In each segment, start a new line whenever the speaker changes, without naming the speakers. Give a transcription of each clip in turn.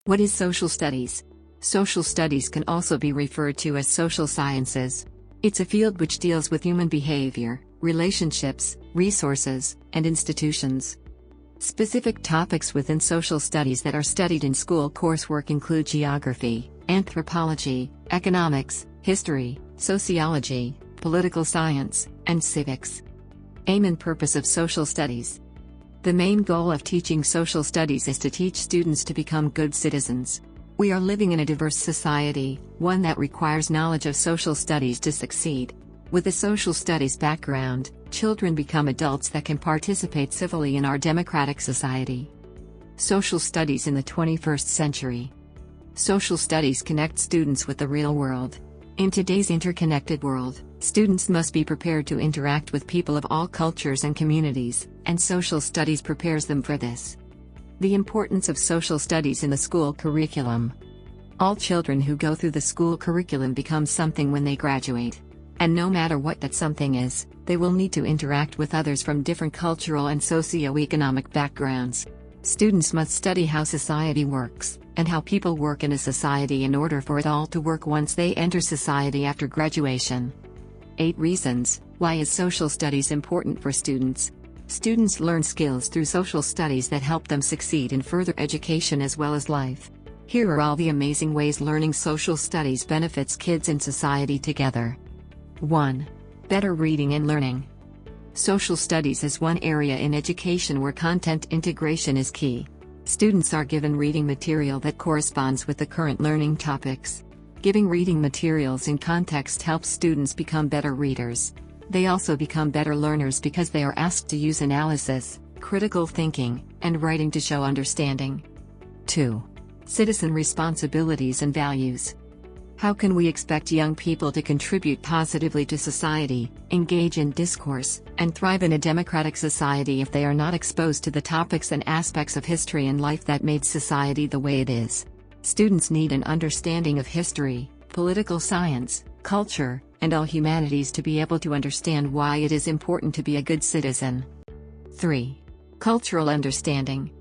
What is social studies? Social studies can also be referred to as social sciences. It's a field which deals with human behavior, relationships, resources, and institutions. Specific topics within social studies that are studied in school coursework include geography, anthropology, economics, history, sociology, political science, and civics. Aim and purpose of social studies. The main goal of teaching social studies is to teach students to become good citizens. We are living in a diverse society, one that requires knowledge of social studies to succeed. With a social studies background, children become adults that can participate civilly in our democratic society. Social studies in the 21st century. Social studies connect students with the real world. In today's interconnected world, students must be prepared to interact with people of all cultures and communities, and social studies prepares them for this. The importance of social studies in the school curriculum. All children who go through the school curriculum become something when they graduate. And no matter what that something is, they will need to interact with others from different cultural and socio-economic backgrounds. Students must study how society works, and how people work in a society in order for it all to work once they enter society after graduation. 8 reasons why is social studies important for students. Students learn skills through social studies that help them succeed in further education as well as life. Here are all the amazing ways learning social studies benefits kids and society together. 1. Better reading and learning. Social studies is one area in education where content integration is key. Students are given reading material that corresponds with the current learning topics. Giving reading materials in context helps students become better readers. They also become better learners because they are asked to use analysis, critical thinking, and writing to show understanding. 2. Citizen responsibilities and values. How can we expect young people to contribute positively to society, engage in discourse, and thrive in a democratic society if they are not exposed to the topics and aspects of history and life that made society the way it is? Students need an understanding of history, political science, culture, and all humanities to be able to understand why it is important to be a good citizen. 3. Cultural understanding.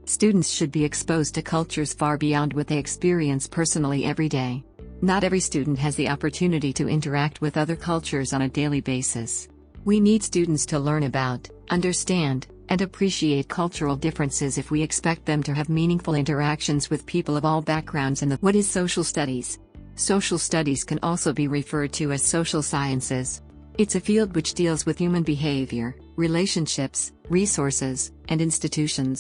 Students should be exposed to cultures far beyond what they experience personally every day. Not every student has the opportunity to interact with other cultures on a daily basis. We need students to learn about, understand, and appreciate cultural differences if we expect them to have meaningful interactions with people of all backgrounds. What is social studies? Social studies can also be referred to as social sciences. It's a field which deals with human behavior, relationships, resources, and institutions.